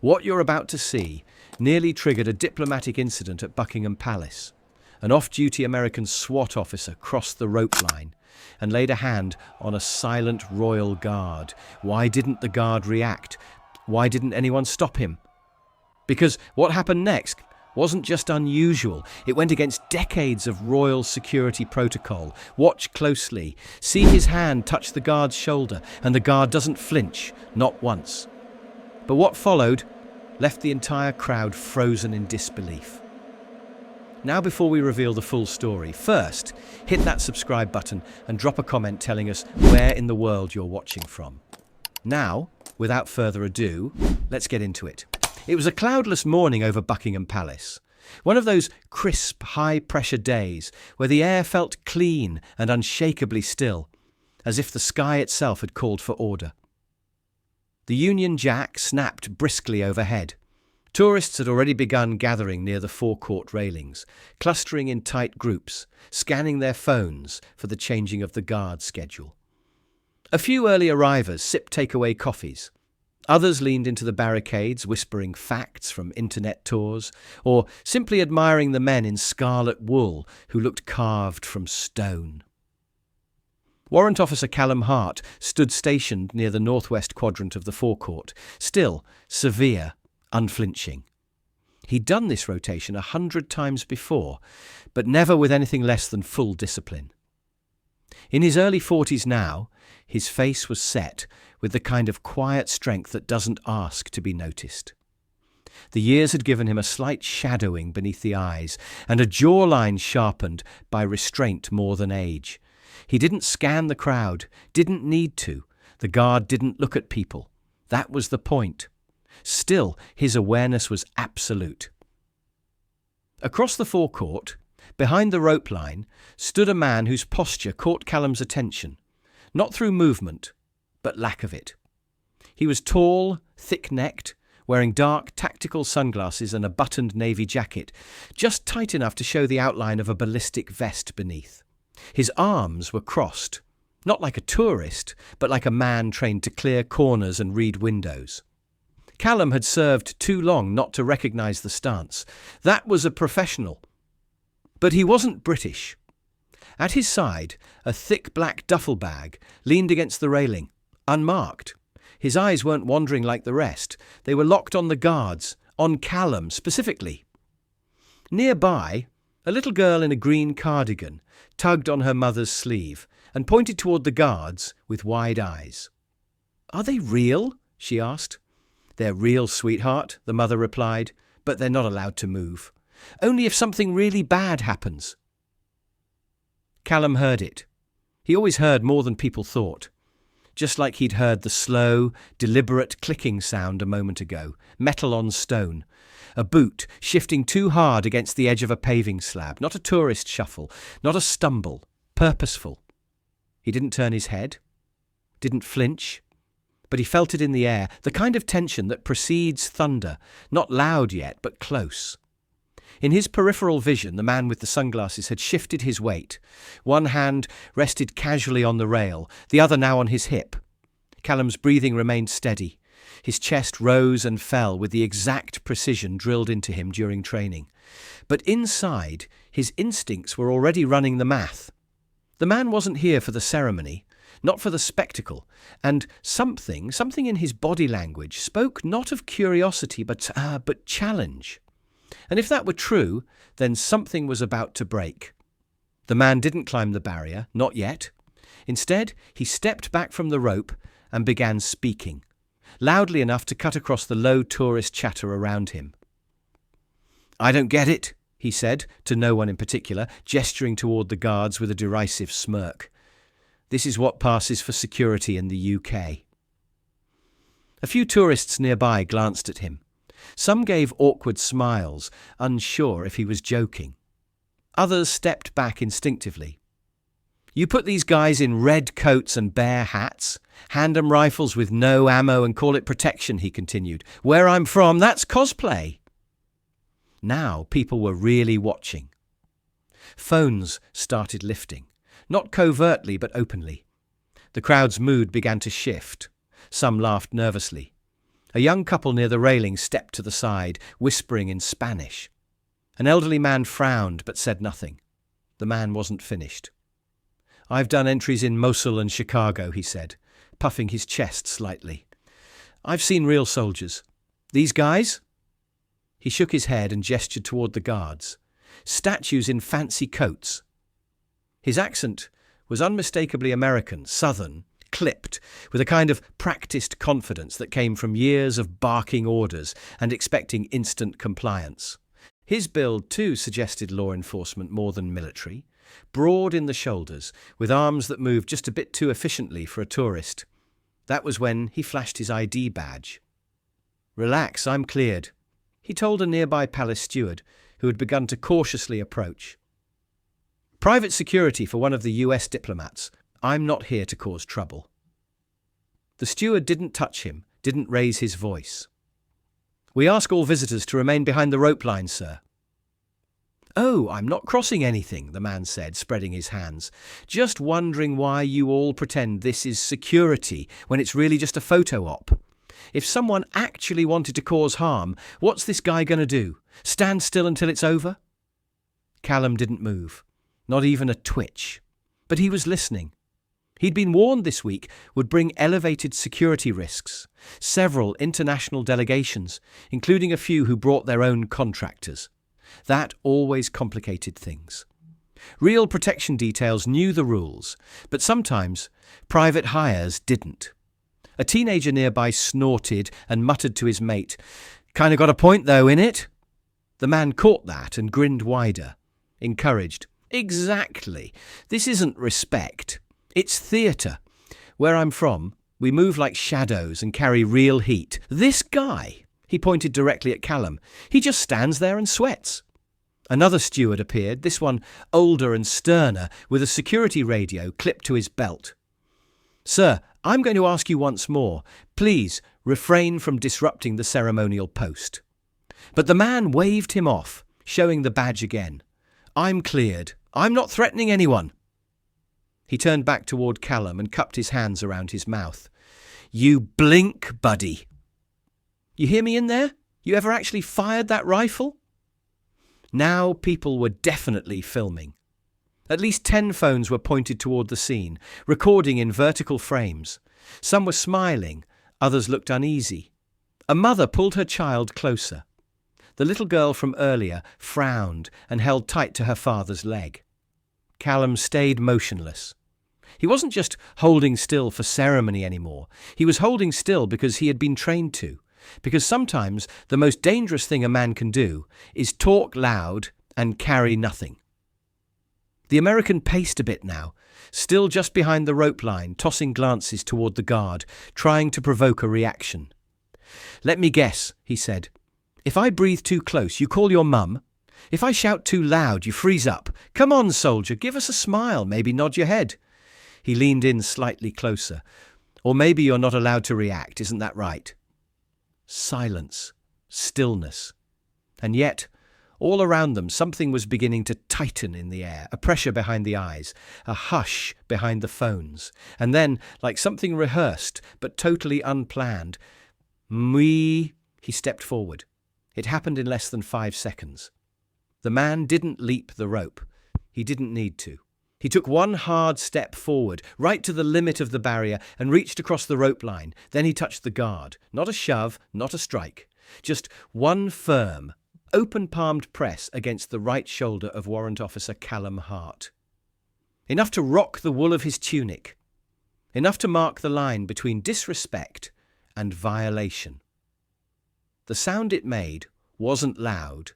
What you're about to see nearly triggered a diplomatic incident at Buckingham Palace. An off-duty American SWAT officer crossed the rope line and laid a hand on a silent royal guard. Why didn't the guard react? Why didn't anyone stop him? Because what happened next wasn't just unusual, it went against decades of royal security protocol. Watch closely. See his hand touch the guard's shoulder, and the guard doesn't flinch, not once. But what followed left the entire crowd frozen in disbelief. Now, before we reveal the full story, first, hit that subscribe button and drop a comment telling us where in the world you're watching from. Now, without further ado, let's get into it. It was a cloudless morning over Buckingham Palace. One of those crisp, high-pressure days where the air felt clean and unshakably still, as if the sky itself had called for order. The Union Jack snapped briskly overhead. Tourists had already begun gathering near the forecourt railings, clustering in tight groups, scanning their phones for the changing of the guard schedule. A few early arrivers sipped takeaway coffees. Others leaned into the barricades, whispering facts from internet tours, or simply admiring the men in scarlet wool who looked carved from stone. Warrant Officer Callum Hart stood stationed near the northwest quadrant of the forecourt, still severe, unflinching. He'd done this rotation 100 times before, but never with anything less than full discipline. In his early 40s now, his face was set with the kind of quiet strength that doesn't ask to be noticed. The years had given him a slight shadowing beneath the eyes and a jawline sharpened by restraint more than age. He didn't scan the crowd, didn't need to. The guard didn't look at people. That was the point. Still, his awareness was absolute. Across the forecourt, behind the rope line, stood a man whose posture caught Callum's attention, not through movement, but lack of it. He was tall, thick-necked, wearing dark tactical sunglasses and a buttoned navy jacket, just tight enough to show the outline of a ballistic vest beneath. His arms were crossed, not like a tourist, but like a man trained to clear corners and read windows. Callum had served too long not to recognise the stance. That was a professional. But he wasn't British. At his side, a thick black duffel bag leaned against the railing, unmarked. His eyes weren't wandering like the rest. They were locked on the guards, on Callum specifically. Nearby, a little girl in a green cardigan tugged on her mother's sleeve and pointed toward the guards with wide eyes. "Are they real?" she asked. "They're real, sweetheart," the mother replied, "but they're not allowed to move. Only if something really bad happens." Callum heard it. He always heard more than people thought. Just like he'd heard the slow, deliberate clicking sound a moment ago, metal on stone. A boot shifting too hard against the edge of a paving slab. Not a tourist shuffle, not a stumble. Purposeful. He didn't turn his head, didn't flinch, but he felt it in the air, the kind of tension that precedes thunder, not loud yet, but close. In his peripheral vision, the man with the sunglasses had shifted his weight. One hand rested casually on the rail, the other now on his hip. Callum's breathing remained steady. His chest rose and fell with the exact precision drilled into him during training. But inside, his instincts were already running the math. The man wasn't here for the ceremony, not for the spectacle, and something in his body language spoke not of curiosity but challenge. And if that were true, then something was about to break. The man didn't climb the barrier, not yet. Instead, he stepped back from the rope and began speaking, loudly enough to cut across the low tourist chatter around him. "I don't get it," he said, to no one in particular, gesturing toward the guards with a derisive smirk. "This is what passes for security in the UK." A few tourists nearby glanced at him. Some gave awkward smiles, unsure if he was joking. Others stepped back instinctively. "You put these guys in red coats and bare hats, hand 'em rifles with no ammo and call it protection," he continued. "Where I'm from, that's cosplay." Now people were really watching. Phones started lifting, not covertly but openly. The crowd's mood began to shift. Some laughed nervously. A young couple near the railing stepped to the side, whispering in Spanish. An elderly man frowned but said nothing. The man wasn't finished. "I've done entries in Mosul and Chicago," he said, puffing his chest slightly. "I've seen real soldiers. These guys?" He shook his head and gestured toward the guards. Statues in fancy coats. His accent was unmistakably American, Southern, clipped, with a kind of practiced confidence that came from years of barking orders and expecting instant compliance. His build, too, suggested law enforcement more than military, broad in the shoulders, with arms that moved just a bit too efficiently for a tourist. That was when he flashed his ID badge. "Relax, I'm cleared," he told a nearby palace steward who had begun to cautiously approach. "Private security for one of the US diplomats. I'm not here to cause trouble." The steward didn't touch him, didn't raise his voice. "We ask all visitors to remain behind the rope line, sir." "Oh, I'm not crossing anything," the man said, spreading his hands. "Just wondering why you all pretend this is security when it's really just a photo op. If someone actually wanted to cause harm, what's this guy going to do? Stand still until it's over?" Callum didn't move, not even a twitch. But he was listening. He'd been warned this week would bring elevated security risks. Several international delegations, including a few who brought their own contractors. That always complicated things. Real protection details knew the rules, but sometimes private hires didn't. A teenager nearby snorted and muttered to his mate, "Kinda got a point though, innit?" The man caught that and grinned wider, encouraged. "Exactly. This isn't respect. It's theatre. Where I'm from, we move like shadows and carry real heat. This guy," he pointed directly at Callum, "he just stands there and sweats." Another steward appeared, this one older and sterner, with a security radio clipped to his belt. "Sir, I'm going to ask you once more. Please refrain from disrupting the ceremonial post." But the man waved him off, showing the badge again. "I'm cleared. I'm not threatening anyone." He turned back toward Callum and cupped his hands around his mouth. "You blink, buddy." "You hear me in there? You ever actually fired that rifle?" Now people were definitely filming. At least 10 phones were pointed toward the scene, recording in vertical frames. Some were smiling, others looked uneasy. A mother pulled her child closer. The little girl from earlier frowned and held tight to her father's leg. Callum stayed motionless. He wasn't just holding still for ceremony anymore. He was holding still because he had been trained to. Because sometimes the most dangerous thing a man can do is talk loud and carry nothing. The American paced a bit now, still just behind the rope line, tossing glances toward the guard, trying to provoke a reaction. "Let me guess," he said. "If I breathe too close, you call your mum? If I shout too loud, you freeze up. Come on, soldier, give us a smile, maybe nod your head." He leaned in slightly closer. "Or maybe you're not allowed to react, isn't that right?" Silence, stillness. And yet, all around them, something was beginning to tighten in the air, a pressure behind the eyes, a hush behind the phones. And then, like something rehearsed, but totally unplanned, he stepped forward. It happened in less than 5 seconds. The man didn't leap the rope. He didn't need to. He took one hard step forward, right to the limit of the barrier, and reached across the rope line. Then he touched the guard. Not a shove, not a strike. Just one firm, open-palmed press against the right shoulder of Warrant Officer Callum Hart. Enough to rock the wool of his tunic. Enough to mark the line between disrespect and violation. The sound it made wasn't loud,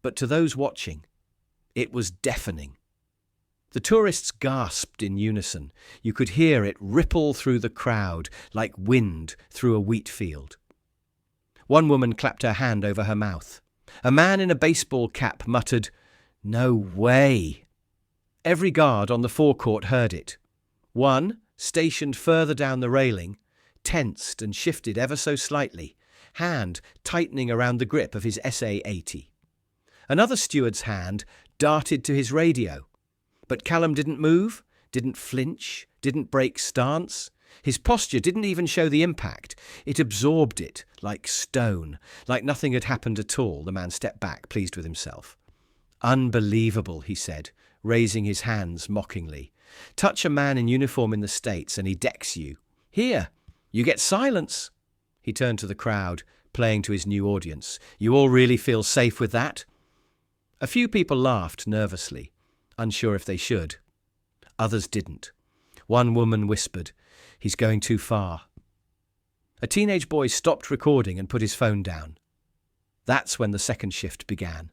but to those watching, it was deafening. The tourists gasped in unison. You could hear it ripple through the crowd like wind through a wheat field. One woman clapped her hand over her mouth. A man in a baseball cap muttered, "No way." Every guard on the forecourt heard it. One, stationed further down the railing, tensed and shifted ever so slightly, hand tightening around the grip of his SA-80. Another steward's hand darted to his radio. But Callum didn't move, didn't flinch, didn't break stance. His posture didn't even show the impact. It absorbed it, like stone, like nothing had happened at all. The man stepped back, pleased with himself. "Unbelievable," he said, raising his hands mockingly. "Touch a man in uniform in the States and he decks you. Here, you get silence." He turned to the crowd, playing to his new audience. "You all really feel safe with that?" A few people laughed nervously, unsure if they should. Others didn't. One woman whispered, "He's going too far." A teenage boy stopped recording and put his phone down. That's when the second shift began.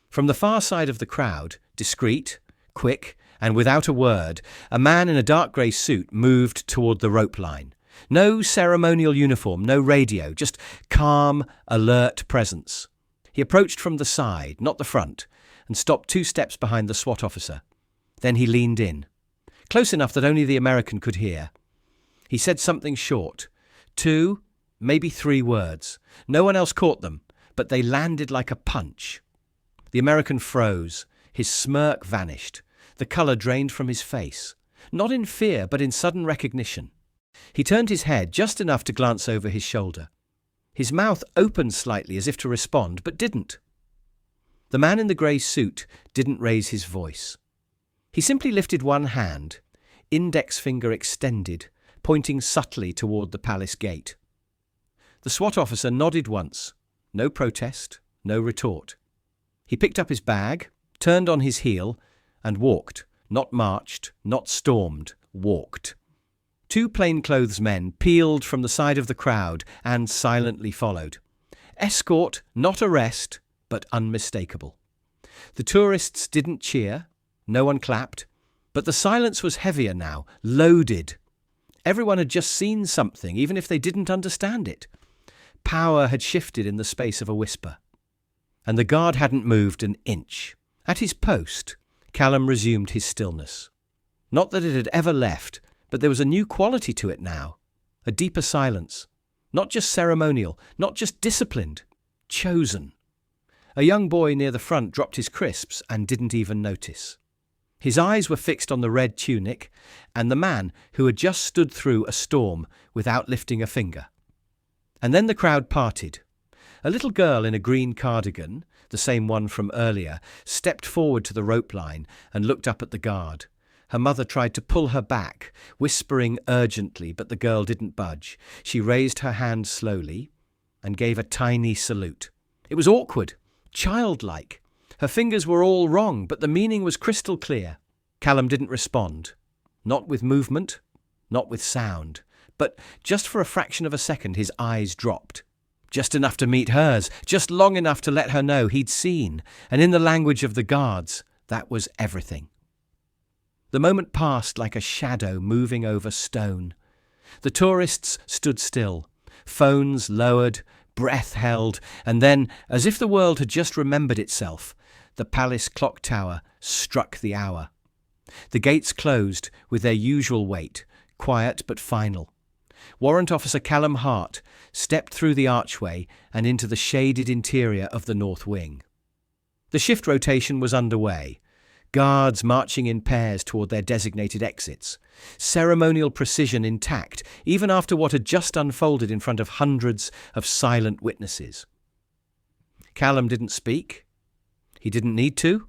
From the far side of the crowd, discreet, quick, and without a word, a man in a dark grey suit moved toward the rope line. No ceremonial uniform, no radio, just calm, alert presence. He approached from the side, not the front, and stopped 2 steps behind the SWAT officer. Then he leaned in, close enough that only the American could hear. He said something short, 2, maybe 3 words. No one else caught them, but they landed like a punch. The American froze. His smirk vanished. The colour drained from his face. Not in fear, but in sudden recognition. He turned his head just enough to glance over his shoulder. His mouth opened slightly as if to respond, but didn't. The man in the grey suit didn't raise his voice. He simply lifted one hand, index finger extended, pointing subtly toward the palace gate. The SWAT officer nodded once. No protest, no retort. He picked up his bag, turned on his heel, and walked. Not marched, not stormed, walked. 2 plainclothes men peeled from the side of the crowd and silently followed. Escort, not arrest, but unmistakable. The tourists didn't cheer, no one clapped, but the silence was heavier now, loaded. Everyone had just seen something, even if they didn't understand it. Power had shifted in the space of a whisper. And the guard hadn't moved an inch. At his post, Callum resumed his stillness. Not that it had ever left, but there was a new quality to it now. A deeper silence. Not just ceremonial, not just disciplined. Chosen. A young boy near the front dropped his crisps and didn't even notice. His eyes were fixed on the red tunic and the man who had just stood through a storm without lifting a finger. And then the crowd parted. A little girl in a green cardigan, the same one from earlier, stepped forward to the rope line and looked up at the guard. Her mother tried to pull her back, whispering urgently, but the girl didn't budge. She raised her hand slowly and gave a tiny salute. It was awkward, childlike. Her fingers were all wrong, but the meaning was crystal clear. Callum didn't respond. Not with movement, not with sound, but just for a fraction of a second his eyes dropped. Just enough to meet hers, just long enough to let her know he'd seen, and in the language of the guards, that was everything. The moment passed like a shadow moving over stone. The tourists stood still, phones lowered, breath held, and then, as if the world had just remembered itself, the palace clock tower struck the hour. The gates closed with their usual weight, quiet but final. Warrant Officer Callum Hart stepped through the archway and into the shaded interior of the North Wing. The shift rotation was underway, guards marching in pairs toward their designated exits, ceremonial precision intact even after what had just unfolded in front of hundreds of silent witnesses. Callum didn't speak. He didn't need to.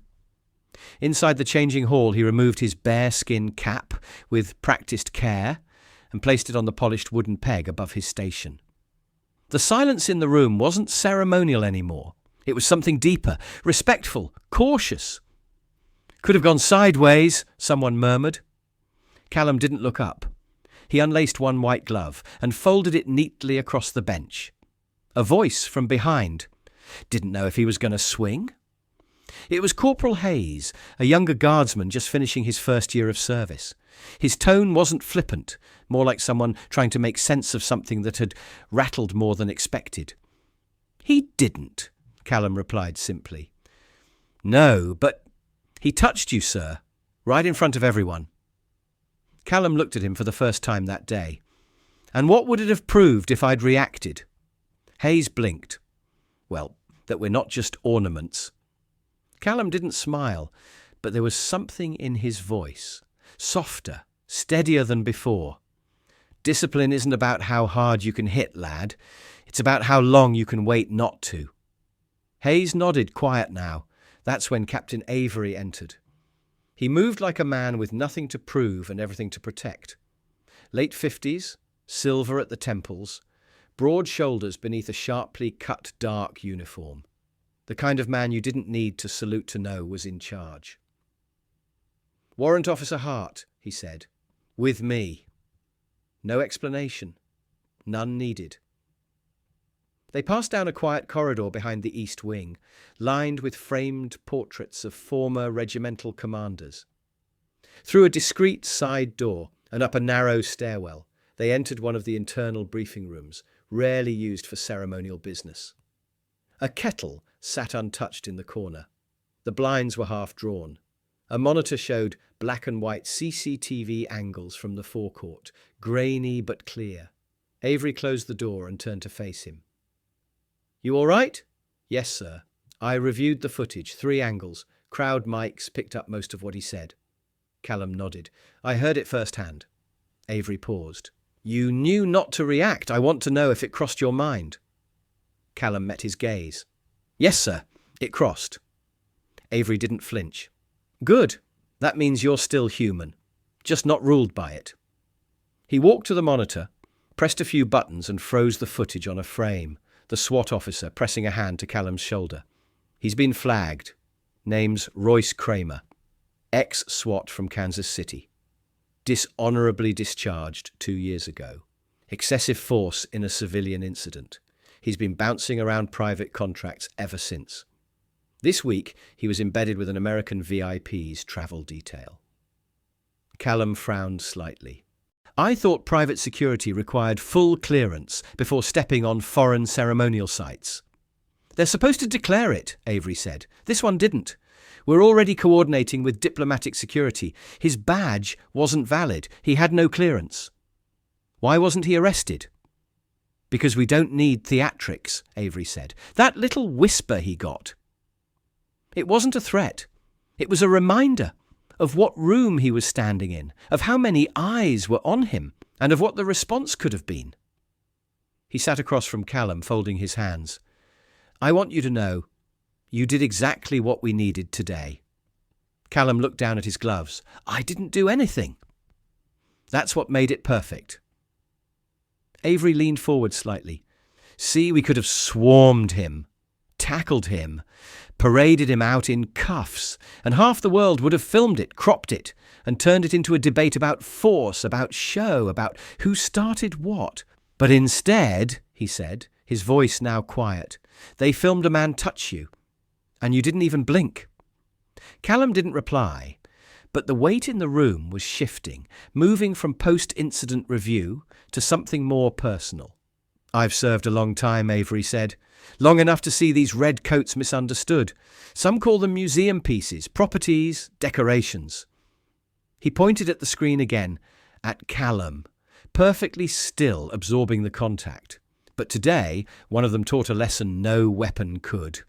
Inside the changing hall he removed his bearskin cap with practiced care and placed it on the polished wooden peg above his station. The silence in the room wasn't ceremonial anymore. It was something deeper, respectful, cautious. "Could have gone sideways," someone murmured. Callum didn't look up. He unlaced one white glove and folded it neatly across the bench. A voice from behind. Didn't know if he was going to swing. It was Corporal Hayes, a younger guardsman just finishing his first year of service. His tone wasn't flippant, more like someone trying to make sense of something that had rattled more than expected. "He didn't," Callum replied simply. "No, but he touched you, sir, right in front of everyone." Callum looked at him for the first time that day. "And what would it have proved if I'd reacted?" Hayes blinked. "Well, that we're not just ornaments." Callum didn't smile, but there was something in his voice, softer, steadier than before. Discipline isn't about how hard you can hit, lad. It's about how long you can wait not to. Hayes nodded, quiet now. That's when Captain Avery entered. He moved like a man with nothing to prove and everything to protect. Late 50s, silver at the temples, broad shoulders beneath a sharply cut dark uniform. The kind of man you didn't need to salute to know was in charge. "Warrant Officer Hart," he said. "With me." No explanation. None needed. They passed down a quiet corridor behind the East Wing, lined with framed portraits of former regimental commanders. Through a discreet side door and up a narrow stairwell, they entered one of the internal briefing rooms, rarely used for ceremonial business. A kettle sat untouched in the corner. The blinds were half drawn. A monitor showed black and white CCTV angles from the forecourt, grainy but clear. Avery closed the door and turned to face him. "You all right?" "Yes, sir. I reviewed the footage, 3 angles. Crowd mics picked up most of what he said." Callum nodded. "I heard it firsthand." Avery paused. "You knew not to react. I want to know if it crossed your mind." Callum met his gaze. "Yes, sir. It crossed." Avery didn't flinch. "Good. That means you're still human, just not ruled by it." He walked to the monitor, pressed a few buttons and froze the footage on a frame, the SWAT officer pressing a hand to Callum's shoulder. "He's been flagged. Name's Royce Kramer. Ex-SWAT from Kansas City. Dishonorably discharged 2 years ago. Excessive force in a civilian incident. He's been bouncing around private contracts ever since. This week, he was embedded with an American VIP's travel detail." Callum frowned slightly. "I thought private security required full clearance before stepping on foreign ceremonial sites." "They're supposed to declare it," Avery said. "This one didn't. We're already coordinating with diplomatic security. His badge wasn't valid. He had no clearance." "Why wasn't he arrested?" "Because we don't need theatrics," Avery said. "That little whisper he got. It wasn't a threat. It was a reminder of what room he was standing in, of how many eyes were on him, and of what the response could have been." He sat across from Callum, folding his hands. "I want you to know, you did exactly what we needed today." Callum looked down at his gloves. "I didn't do anything." "That's what made it perfect." Avery leaned forward slightly. "See, we could have swarmed him, tackled him, paraded him out in cuffs, and half the world would have filmed it, cropped it, and turned it into a debate about force, about show, about who started what. But instead," he said, his voice now quiet, "they filmed a man touch you, and you didn't even blink." Callum didn't reply, but the weight in the room was shifting, moving from post-incident review to something more personal. "I've served a long time," Avery said. "Long enough to see these red coats misunderstood. Some call them museum pieces, properties, decorations." He pointed at the screen again, at Callum, perfectly still, absorbing the contact. But today, one of them taught a lesson no weapon could.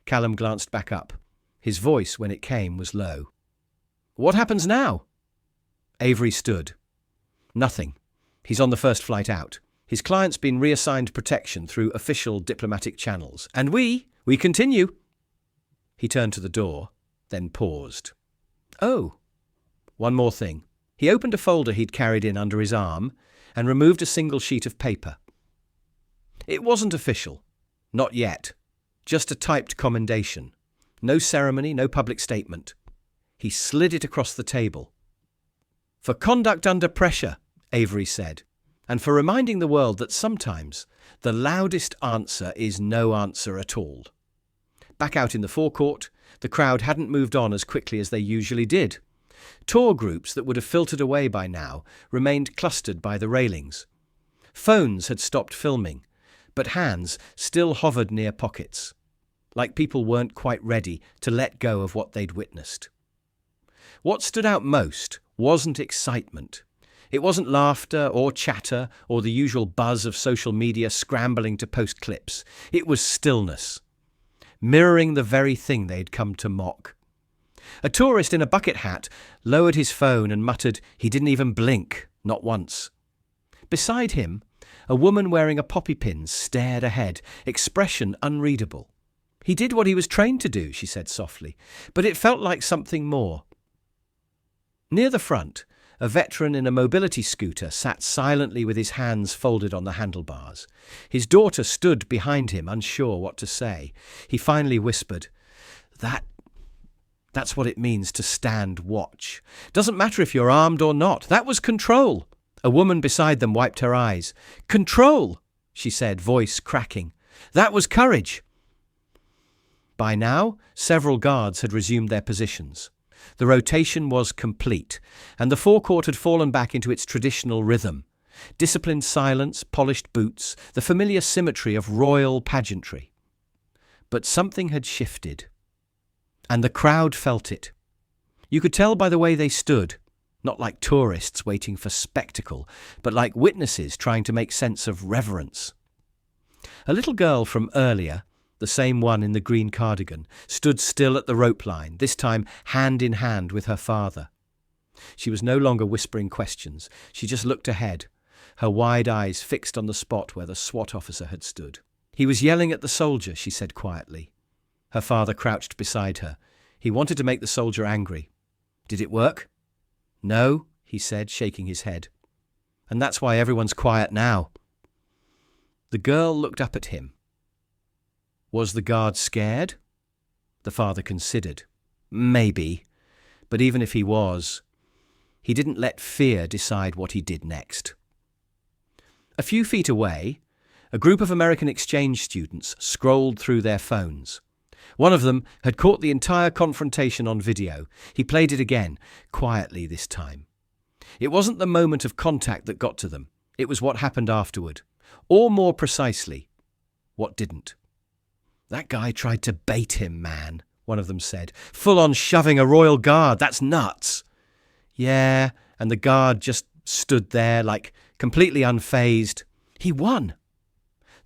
Callum glanced back up. His voice, when it came, was low. "What happens now?" Avery stood. "Nothing. He's on the first flight out. His client's been reassigned protection through official diplomatic channels. And we continue." He turned to the door, then paused. "Oh, one more thing." He opened a folder he'd carried in under his arm and removed a single sheet of paper. It wasn't official. Not yet. Just a typed commendation. No ceremony, no public statement. He slid it across the table. "For conduct under pressure," Avery said, "and for reminding the world that sometimes the loudest answer is no answer at all." Back out in the forecourt, the crowd hadn't moved on as quickly as they usually did. Tour groups that would have filtered away by now remained clustered by the railings. Phones had stopped filming, but hands still hovered near pockets, like people weren't quite ready to let go of what they'd witnessed. What stood out most wasn't excitement. It wasn't laughter or chatter or the usual buzz of social media scrambling to post clips. It was stillness, mirroring the very thing they'd come to mock. A tourist in a bucket hat lowered his phone and muttered he didn't even blink, not once. Beside him, a woman wearing a poppy pin stared ahead, expression unreadable. "He did what he was trained to do," she said softly, "but it felt like something more." Near the front, a veteran in a mobility scooter sat silently with his hands folded on the handlebars. His daughter stood behind him, unsure what to say. He finally whispered, That's what it means to stand watch. Doesn't matter if you're armed or not. That was control." A woman beside them wiped her eyes. "Control," she said, voice cracking. "That was courage." By now, several guards had resumed their positions. The rotation was complete, and the forecourt had fallen back into its traditional rhythm. Disciplined silence, polished boots, the familiar symmetry of royal pageantry. But something had shifted, and the crowd felt it. You could tell by the way they stood, not like tourists waiting for spectacle, but like witnesses trying to make sense of reverence. A little girl from earlier, the same one in the green cardigan, stood still at the rope line, this time hand in hand with her father. She was no longer whispering questions. She just looked ahead, her wide eyes fixed on the spot where the SWAT officer had stood. "He was yelling at the soldier," she said quietly. Her father crouched beside her. He wanted to make the soldier angry. "Did it work?" "No," he said, shaking his head. "And that's why everyone's quiet now." The girl looked up at him. Was the guard scared? The father considered. Maybe. But even if he was, he didn't let fear decide what he did next. A few feet away, a group of American exchange students scrolled through their phones. One of them had caught the entire confrontation on video. He played it again, quietly this time. It wasn't the moment of contact that got to them. It was what happened afterward. Or more precisely, what didn't. "That guy tried to bait him, man," one of them said. "Full on shoving a royal guard. That's nuts." "Yeah," and the guard just stood there like completely unfazed. "He won."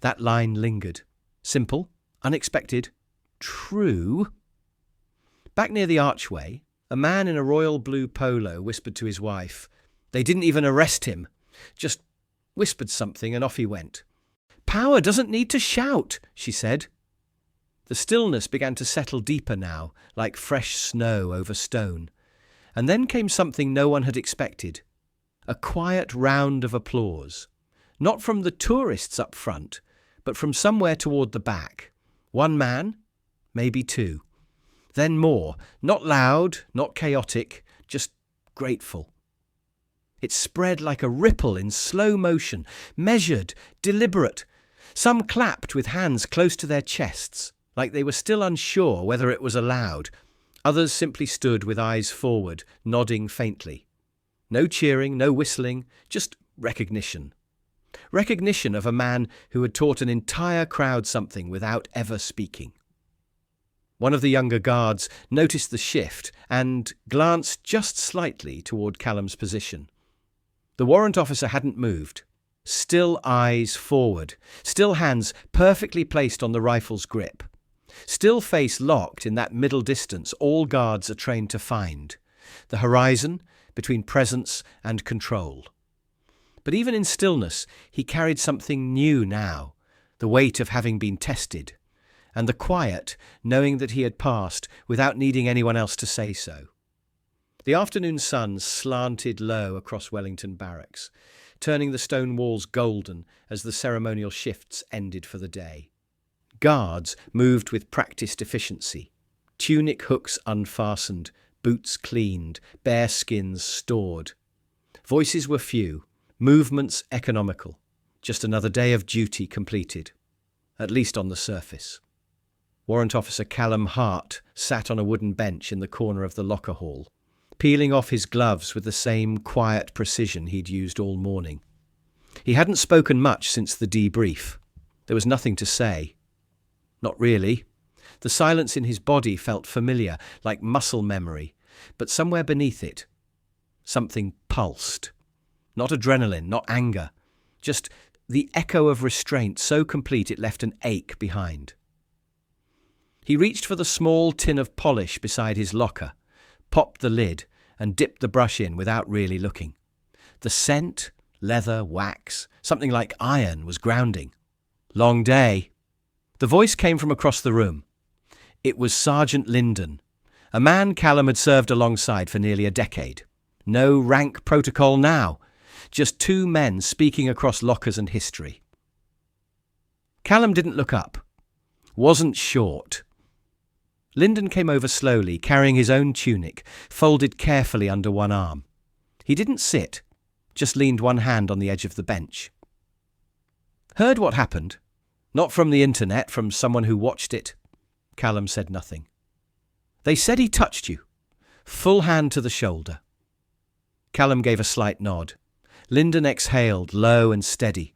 That line lingered. Simple, unexpected, true. Back near the archway, a man in a royal blue polo whispered to his wife. They didn't even arrest him, just whispered something and off he went. "Power doesn't need to shout," she said. The stillness began to settle deeper now, like fresh snow over stone. And then came something no one had expected. A quiet round of applause. Not from the tourists up front, but from somewhere toward the back. One man, maybe two. Then more, not loud, not chaotic, just grateful. It spread like a ripple in slow motion, measured, deliberate. Some clapped with hands close to their chests, like they were still unsure whether it was allowed. Others simply stood with eyes forward, nodding faintly. No cheering, no whistling, just recognition. Recognition of a man who had taught an entire crowd something without ever speaking. One of the younger guards noticed the shift and glanced just slightly toward Callum's position. The warrant officer hadn't moved. Still eyes forward, still hands perfectly placed on the rifle's grip. Still face locked in that middle distance all guards are trained to find. The horizon between presence and control. But even in stillness, he carried something new now, the weight of having been tested, and the quiet, knowing that he had passed without needing anyone else to say so. The afternoon sun slanted low across Wellington Barracks, turning the stone walls golden as the ceremonial shifts ended for the day. Guards moved with practiced efficiency, tunic hooks unfastened, boots cleaned, bare skins stored. Voices were few, movements economical. Just another day of duty completed, at least on the surface. Warrant Officer Callum Hart sat on a wooden bench in the corner of the locker hall, peeling off his gloves with the same quiet precision he'd used all morning. He hadn't spoken much since the debrief. There was nothing to say. Not really. The silence in his body felt familiar, like muscle memory, but somewhere beneath it, something pulsed. Not adrenaline, not anger, just the echo of restraint so complete it left an ache behind. He reached for the small tin of polish beside his locker, popped the lid, and dipped the brush in without really looking. The scent, leather, wax, something like iron was grounding. Long day. The voice came from across the room. It was Sergeant Lyndon, a man Callum had served alongside for nearly a decade. No rank protocol now, just two men speaking across lockers and history. Callum didn't look up. Wasn't short. Lyndon came over slowly, carrying his own tunic, folded carefully under one arm. He didn't sit, just leaned one hand on the edge of the bench. Heard what happened? Not from the internet, from someone who watched it. Callum said nothing. They said he touched you. Full hand to the shoulder. Callum gave a slight nod. Lyndon exhaled, low and steady.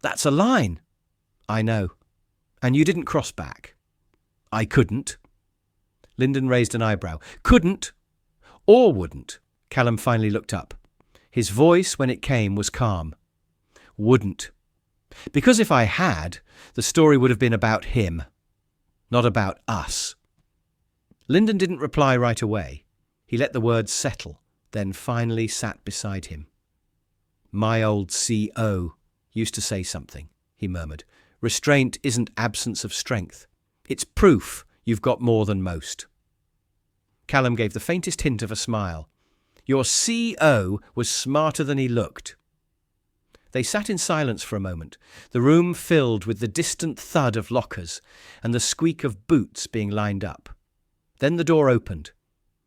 That's a line. I know. And you didn't cross back. I couldn't. Lyndon raised an eyebrow. Couldn't or wouldn't? Callum finally looked up. His voice, when it came, was calm. Wouldn't. Because if I had, the story would have been about him, not about us. Lyndon didn't reply right away. He let the words settle, then finally sat beside him. My old CO used to say something, he murmured. Restraint isn't absence of strength. It's proof you've got more than most. Callum gave the faintest hint of a smile. Your CO was smarter than he looked. They sat in silence for a moment, the room filled with the distant thud of lockers and the squeak of boots being lined up. Then the door opened.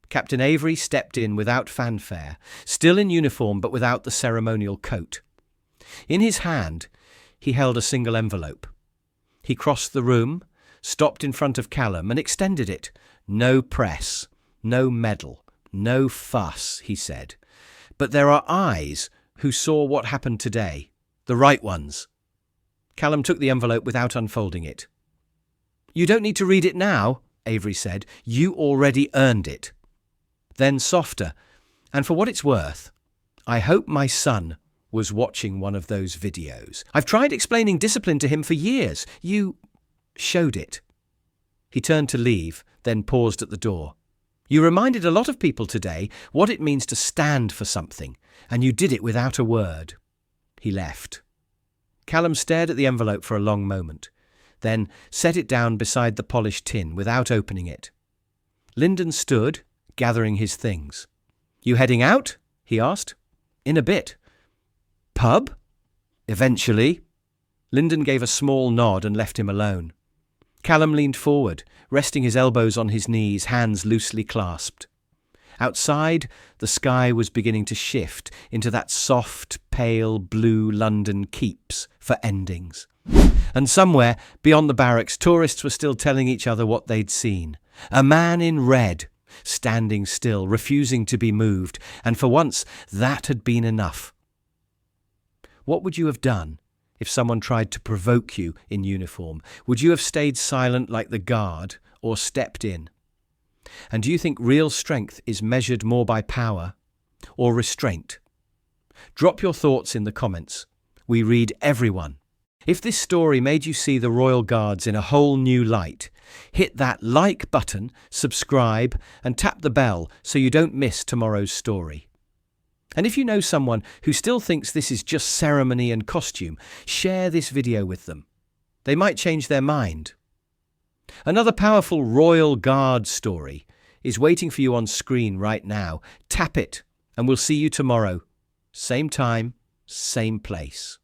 Captain Avery stepped in without fanfare, still in uniform but without the ceremonial coat. In his hand, he held a single envelope. He crossed the room, stopped in front of Callum and extended it. No press, no medal, no fuss, he said. But there are eyes who saw what happened today, the right ones. Callum took the envelope without unfolding it. You don't need to read it now, Avery said. You already earned it. Then softer, and for what it's worth, I hope my son was watching one of those videos. I've tried explaining discipline to him for years. You showed it. He turned to leave, then paused at the door. You reminded a lot of people today what it means to stand for something, and you did it without a word. He left. Callum stared at the envelope for a long moment, then set it down beside the polished tin without opening it. Lyndon stood, gathering his things. You heading out? He asked. In a bit. Pub? Eventually. Lyndon gave a small nod and left him alone. Callum leaned forward, resting his elbows on his knees, hands loosely clasped. Outside, the sky was beginning to shift into that soft, pale blue London keeps for endings. And somewhere, beyond the barracks, tourists were still telling each other what they'd seen. A man in red, standing still, refusing to be moved, and for once, that had been enough. What would you have done if someone tried to provoke you in uniform? Would you have stayed silent like the guard or stepped in? And do you think real strength is measured more by power or restraint? Drop your thoughts in the comments. We read everyone. If this story made you see the Royal Guards in a whole new light, hit that like button, subscribe, and tap the bell so you don't miss tomorrow's story. And if you know someone who still thinks this is just ceremony and costume, share this video with them. They might change their mind. Another powerful Royal Guard story is waiting for you on screen right now. Tap it, and we'll see you tomorrow. Same time, same place.